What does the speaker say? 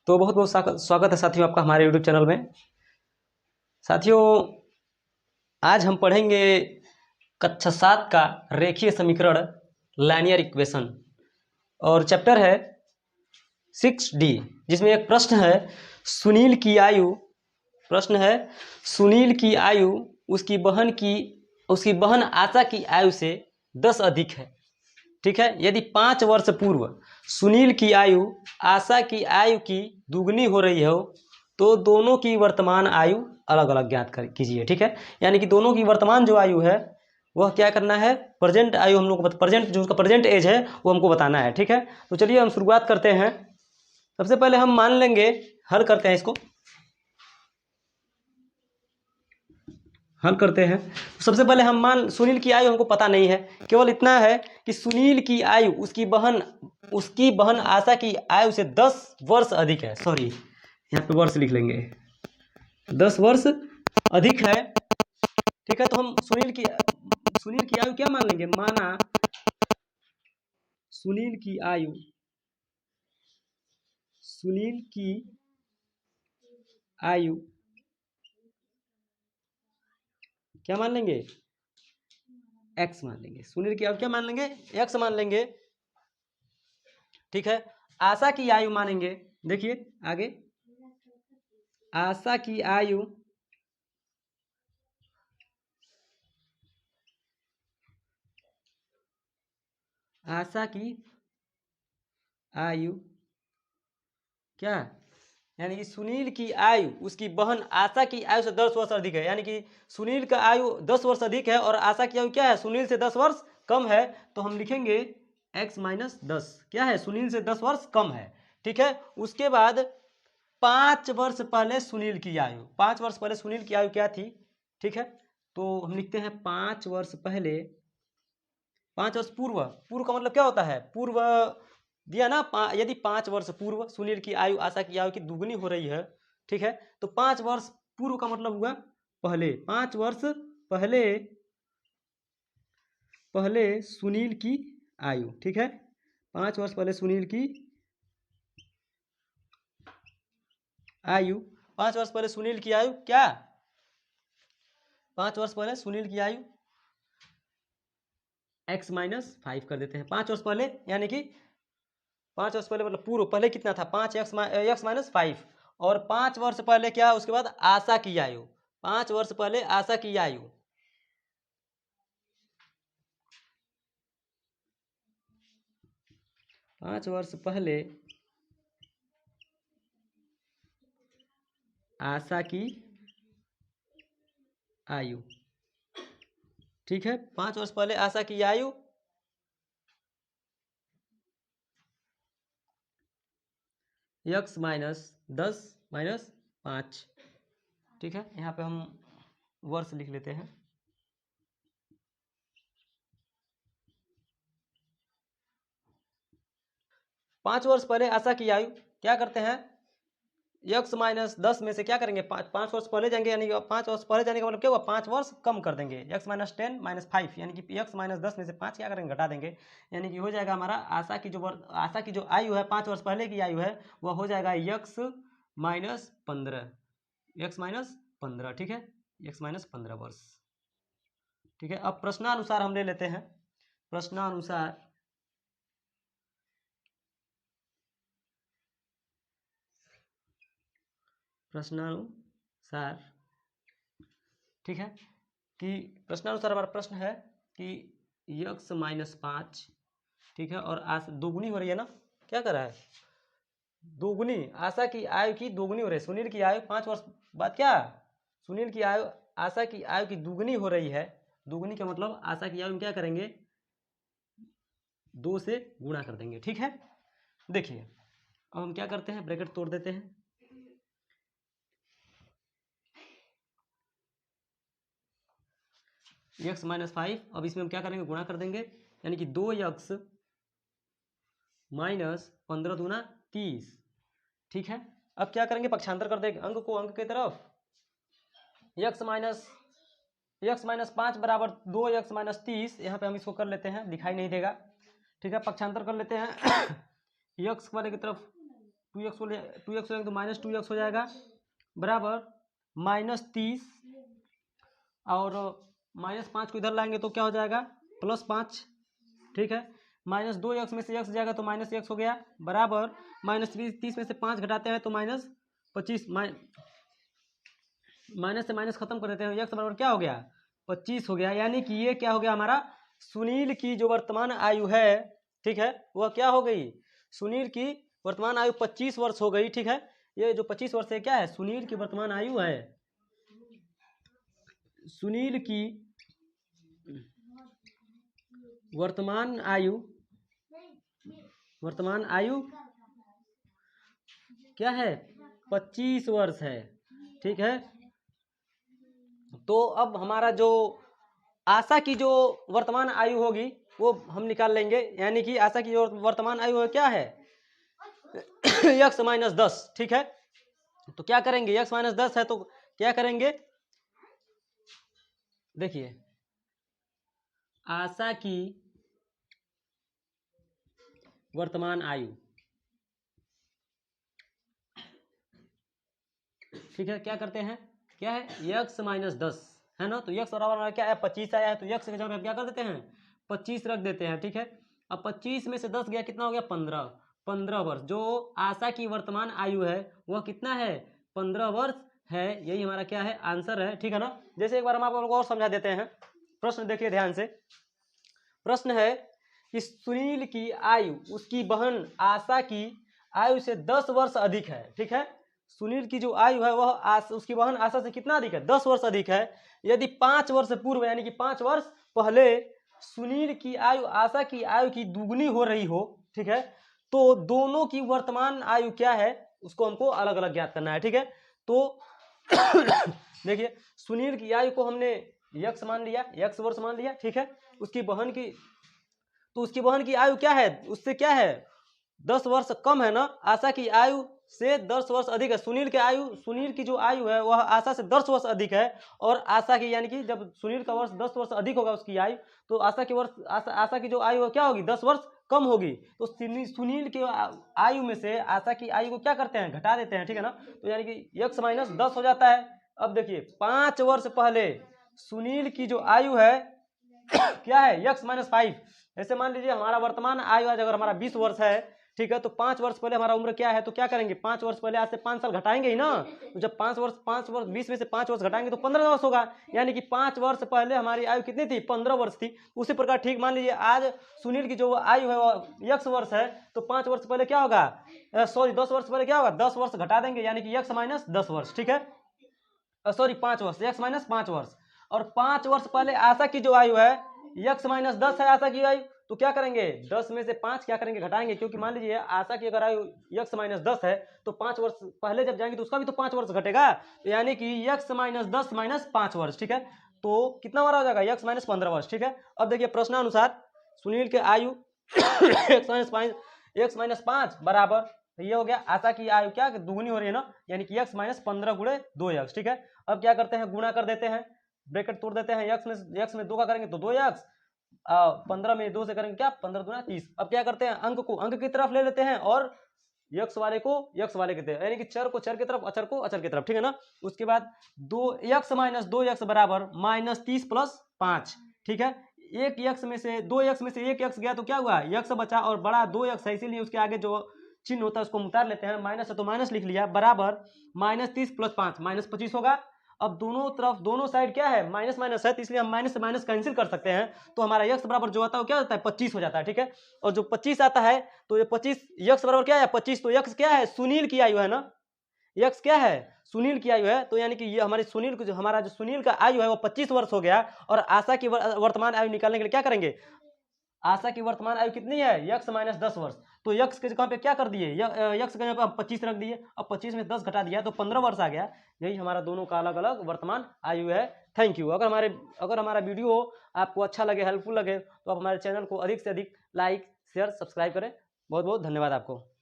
तो बहुत बहुत स्वागत है साथियों आपका हमारे यूट्यूब चैनल में। साथियों आज हम पढ़ेंगे कक्षा 7 का रेखीय समीकरण लाइनियर इक्वेशन और चैप्टर है 6D, जिसमें एक प्रश्न है सुनील की आयु उसकी बहन आशा की आयु से 10 अधिक है। ठीक है, यदि 5 वर्ष पूर्व सुनील की आयु आशा की आयु की दुगनी हो रही हो तो दोनों की वर्तमान आयु अलग अलग ज्ञात कीजिए। ठीक है, यानी कि दोनों की वर्तमान जो आयु है वह क्या करना है, प्रेजेंट आयु हम लोग को प्रेजेंट जो उसका प्रेजेंट एज है वो हमको बताना है। ठीक है, तो चलिए हम शुरुआत करते हैं। सबसे पहले हम मान लेंगे, हल करते हैं, इसको हल करते हैं। सबसे पहले हम सुनील की आयु हमको पता नहीं है, केवल इतना है कि सुनील की आयु उसकी बहन आशा की आयु से 10 वर्ष अधिक है। सॉरी, यहाँ पे वर्ष लिख लेंगे, 10 वर्ष अधिक है। ठीक है, तो हम सुनील की आयु क्या मान लेंगे, माना सुनील की आयु क्या मान लेंगे, x मान लेंगे। सुनील की आयु क्या मान लेंगे, x मान लेंगे। ठीक है, आशा की आयु मानेंगे। देखिए आगे, आशा की आयु क्या, यानी कि सुनील की आयु उसकी बहन आशा की आयु से 10 वर्ष अधिक है। यानी कि सुनील का आयु 10 वर्ष अधिक है और आशा की आयु क्या है, सुनील से 10 वर्ष कम है। तो हम लिखेंगे x माइनस 10 क्या है, सुनील से 10 वर्ष कम है। ठीक है, उसके बाद 5 वर्ष पहले सुनील की आयु, 5 वर्ष पहले सुनील की आयु क्या थी। ठीक है, तो हम लिखते हैं 5 वर्ष पहले, 5 वर्ष पूर्व का मतलब क्या होता है, पूर्व दिया ना। यदि 5 वर्ष पूर्व सुनील की आयु आशा की आयु की दुगनी हो रही है। ठीक है, तो 5 वर्ष पूर्व का मतलब हुआ पहले, 5 वर्ष पहले सुनील की आयु। ठीक है, 5 वर्ष पहले सुनील की आयु, 5 वर्ष पहले सुनील की आयु क्या, 5 वर्ष पहले सुनील की आयु x माइनस 5 कर देते हैं। 5 वर्ष पहले यानी कि 5 वर्ष पहले मतलब पूर्व, पहले कितना था 5x माइनस 5, और 5 वर्ष पहले क्या, उसके बाद आशा की आयु, 5 वर्ष पहले आशा की आयु, पांच वर्ष पहले आशा की आयु। ठीक है, 5 वर्ष पहले आशा की आयु x माइनस 10 माइनस 5। ठीक है, यहाँ पे हम वर्ष लिख लेते हैं। पांच वर्ष पहले आशा की आयु क्या करते हैं, x माइनस 10 में से क्या करेंगे, 5 वर्ष पहले जाएंगे, यानी कि 5 वर्ष पहले जाने का मतलब क्या हुआ, 5 वर्ष कम कर देंगे, x माइनस 10 माइनस 5, यानी कि x माइनस 10 में से 5 क्या करेंगे, घटा देंगे। यानी कि हो जाएगा हमारा आशा की जो आयु है, 5 वर्ष पहले की आयु है, वह हो जाएगा x माइनस 15। ठीक है, x माइनस 15 वर्ष। ठीक है, अब प्रश्नानुसार हम ले लेते हैं। प्रश्नानुसार ठीक है, कि प्रश्नानुसार हमारा प्रश्न है कि x माइनस 5, ठीक है, और दोगुनी हो रही है ना, क्या कर रहा है, दोगुनी, आशा की आयु की दोगुनी हो रही है। सुनील की आयु 5 वर्ष बाद क्या, सुनील की आयु आशा की आयु की दुगनी हो रही है। दुगनी का मतलब आशा की आयु में क्या करेंगे, 2 से गुणा कर देंगे। ठीक है, देखिए अब हम क्या करते हैं, ब्रैकेट तोड़ देते हैं। x माइनस 5, अब इसमें हम क्या करेंगे, गुणा कर देंगे, यानी कि 2x माइनस 15 दूना 30। ठीक है, अब क्या करेंगे, पक्षांतर कर देंगे अंक को अंक की तरफ, x माइनस 5 बराबर 2x माइनस 30, यहाँ पे हम इसको कर लेते हैं, दिखाई नहीं देगा। ठीक है, पक्षांतर कर लेते हैं x वाले की तरफ 2x हो जाएगा तो माइनस 2x हो जाएगा बराबर -30 और -5 को इधर लाएंगे तो क्या हो जाएगा +5। ठीक है, -2x में से x जाएगा तो -x हो गया बराबर -30 में से 5 घटाते हैं तो -25 माइनस से माइनस खत्म कर देते हैं, x बराबर क्या हो गया 25 हो गया। यानी कि ये क्या हो गया हमारा सुनील की जो वर्तमान आयु है, ठीक है, वह क्या हो गई, सुनील की वर्तमान आयु 25 वर्ष हो गई। ठीक है, ये जो 25 वर्ष है क्या है, सुनील की वर्तमान आयु है, सुनील की वर्तमान आयु क्या है 25 वर्ष है। ठीक है, तो अब हमारा जो आशा की जो वर्तमान आयु होगी वो हम निकाल लेंगे। यानी कि आशा की जो वर्तमान आयु है क्या है x - 10। ठीक है, तो क्या करेंगे, x - 10 है तो क्या करेंगे, देखिए आशा की वर्तमान आयु, ठीक है, क्या करते हैं, क्या है x - 10 है ना, तो x बराबर क्या है 25 आया है तो x की जगह क्या कर देते हैं 25 रख देते हैं। ठीक है, अब 25 में से 10 गया कितना हो गया 15 वर्ष। जो आशा की वर्तमान आयु है वह कितना है 15 वर्ष है, यही हमारा क्या है आंसर है। ठीक है ना, जैसे एक बार हम आप लोगों को और समझा देते हैं। प्रश्न देखिए ध्यान से, प्रश्न है कि सुनील की आयु उसकी बहन आशा की आयु से 10 वर्ष अधिक है। ठीक है, सुनील की जो आयु है वह उसकी बहन आशा से कितना अधिक है 10 वर्ष अधिक है। यदि 5 वर्ष पूर्व यानी कि 5 वर्ष पहले सुनील की आयु आशा की आयु की दुगनी हो रही हो, ठीक है, तो दोनों की वर्तमान आयु क्या है उसको हमको अलग अलग ज्ञात करना है। ठीक है, तो देखिए सुनील की आयु को हमने x मान लिया, x वर्ष मान लिया। ठीक है, उसकी बहन की, तो उसकी बहन की आयु क्या है, उससे क्या है 10 वर्ष कम है ना, आशा की आयु से 10 वर्ष अधिक है। सुनील की जो आयु है वह आशा से 10 वर्ष अधिक है, और आशा की यानी कि जब सुनील का वर्ष 10 वर्ष अधिक होगा उसकी आयु, तो आशा की जो आयु है क्या होगी 10 वर्ष कम होगी। तो सुनील की आयु में से आशा की आयु को क्या करते हैं घटा देते हैं। ठीक है ना, तो यानी कि x - 10 हो जाता है। अब देखिए 5 वर्ष पहले सुनील की जो आयु है क्या है x - 5। ऐसे मान लीजिए हमारा वर्तमान आयु आज अगर हमारा 20 वर्ष है, ठीक है, तो 5 वर्ष पहले हमारा उम्र क्या है, तो क्या करेंगे 5 वर्ष पहले आज से 5 साल घटाएंगे ही ना। तो जब 5 वर्ष 20 में से 5 वर्ष घटाएंगे तो 15 वर्ष होगा। यानी कि 5 वर्ष पहले हमारी आयु कितनी थी 15 वर्ष थी। उसी प्रकार ठीक मान लीजिए आज सुनील की जो आयु है वो x वर्ष है, तो 5 वर्ष पहले क्या होगा 10 वर्ष पहले क्या होगा 10 वर्ष घटा देंगे, यानी कि x - 10 वर्ष। ठीक है, 5 वर्ष, x - 5 वर्ष। और 5 वर्ष पहले आशा की जो आयु है x - 10 है आशा की आयु, तो क्या करेंगे 10 में से 5 क्या करेंगे घटाएंगे, क्योंकि मान लीजिए आशा की अगर आयु x - 10 है तो 5 वर्ष पहले जब जाएंगे तो उसका भी तो 5 वर्ष घटेगा, तो यानी कि x - 10 - 5 वर्ष। ठीक है, तो कितना बड़ा हो जाएगा x - 15 वर्ष। ठीक है, अब देखिए प्रश्नानुसार सुनील के आयु x - 5 बराबर ये हो गया आशा की आयु क्या दुगनी हो रही है ना, यानी कि x - 15 गुणे 2x। ठीक है, अब क्या करते हैं गुणा कर देते हैं, ब्रैकेट तोड़ देते हैं, x में 2 का करेंगे तो 2x, 15 में 2 से करेंगे क्या 15 दूना 30। अब क्या करते हैं अंक को अंक की तरफ ले लेते हैं और x वाले को x वाले की तरफ, यानी कि चर को चर की तरफ, अचर को अचर की तरफ। ठीक है ना, उसके बाद 2x - 2x बराबर -30 + 5। ठीक है, 1x में से 2x में से 1x गया तो क्या हुआ x बचा, और बड़ा 2x है इसीलिए उसके आगे जो चिन्ह होता है उसको उतार लेते हैं, माइनस है तो माइनस लिख लिया बराबर -30 + 5 -25 होगा। अब दोनों तरफ दोनों साइड क्या है माइनस माइनस है, तो इसलिए हम माइनस से माइनस कैंसिल कर सकते हैं, तो हमारा x बराबर जो आता है वो क्या होता है 25 हो जाता है। ठीक है, और जो 25 आता है तो ये 25 x बराबर क्या है 25, तो x क्या है सुनील की आयु है ना, x क्या है सुनील की आयु है, तो यानी कि ये हमारे सुनील को हमारा जो सुनील का आयु है वो 25 वर्ष हो गया। और आशा की वर्तमान आयु निकालने के लिए क्या करेंगे, आशा की वर्तमान आयु कितनी है x - 10 वर्ष, तो x के जगह पे क्या कर दिए x के जगह पे हम 25 रख दिए, अब 25 में 10 घटा दिया तो 15 वर्ष आ गया। यही हमारा दोनों का अलग अलग वर्तमान आयु है। Thank you. अगर हमारा वीडियो आपको अच्छा लगे, हेल्पफुल लगे, तो आप हमारे चैनल को अधिक से अधिक लाइक शेयर सब्सक्राइब करें। बहुत बहुत धन्यवाद आपको।